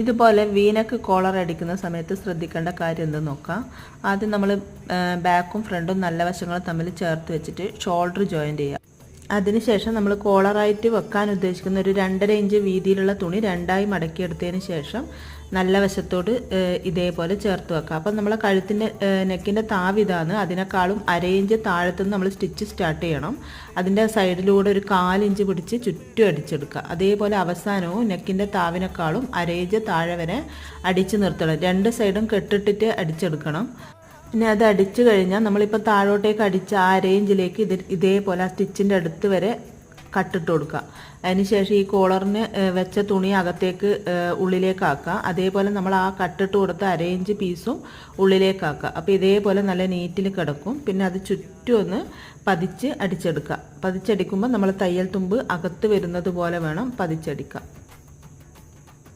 ഇതുപോലെ V-neck collar അടിക്കുന്ന സമയത്ത് ശ്രദ്ധിക്കേണ്ട കാര്യം എന്തെന്ന് നോക്കാം. ആദ്യം നമ്മൾ ബാക്കും ഫ്രണ്ടും നല്ല വശങ്ങളും തമ്മിൽ ചേർത്ത് വെച്ചിട്ട് ഷോൾഡർ ജോയിൻ്റ് ചെയ്യുക. അതിനുശേഷം നമ്മൾ കോളറായിട്ട് വെക്കാൻ ഉദ്ദേശിക്കുന്ന ഒരു 2.5 ഇഞ്ച് വീതിയിലുള്ള തുണി രണ്ടായി മടക്കിയെടുത്തതിന് ശേഷം നല്ല വശത്തോട് ഇതേപോലെ ചേർത്ത് വെക്കുക. അപ്പം നമ്മളെ കഴുത്തിൻ്റെ നെക്കിൻ്റെ താവ് ഇതാണ്. അതിനേക്കാളും 1/2 ഇഞ്ച് താഴത്തുനിന്ന് നമ്മൾ സ്റ്റിച്ച് സ്റ്റാർട്ട് ചെയ്യണം. അതിൻ്റെ സൈഡിലൂടെ ഒരു 1/4 ഇഞ്ച് പിടിച്ച് ചുറ്റും അടിച്ചെടുക്കുക. അതേപോലെ അവസാനവും നെക്കിൻ്റെ താവിനേക്കാളും 1/2 ഇഞ്ച് താഴെ വരെ അടിച്ച് നിർത്തണം. രണ്ട് സൈഡും കെട്ടിട്ടിട്ട് അടിച്ചെടുക്കണം. പിന്നെ അത് അടിച്ചു കഴിഞ്ഞാൽ നമ്മളിപ്പോൾ താഴോട്ടേക്ക് അടിച്ച ആ റേഞ്ചിലേക്ക് ഇതേപോലെ ആ സ്റ്റിച്ചിൻ്റെ അടുത്ത് വരെ കട്ടിട്ട് കൊടുക്കുക. അതിനുശേഷം ഈ കോളറിന് വെച്ച തുണി അകത്തേക്ക് ഉള്ളിലേക്കാക്കുക. അതേപോലെ നമ്മൾ ആ കട്ടിട്ട് കൊടുത്ത 1/2 ഇഞ്ച് പീസും ഉള്ളിലേക്കാക്കുക. അപ്പോൾ ഇതേപോലെ നല്ല നീറ്റിൽ കിടക്കും. പിന്നെ അത് ചുറ്റും ഒന്ന് പതിച്ച് അടിച്ചെടുക്കുക. പതിച്ചടിക്കുമ്പോൾ നമ്മൾ തയ്യൽ തുമ്പ് അകത്ത് വരുന്നത് പോലെ വേണം പതിച്ചടിക്കുക.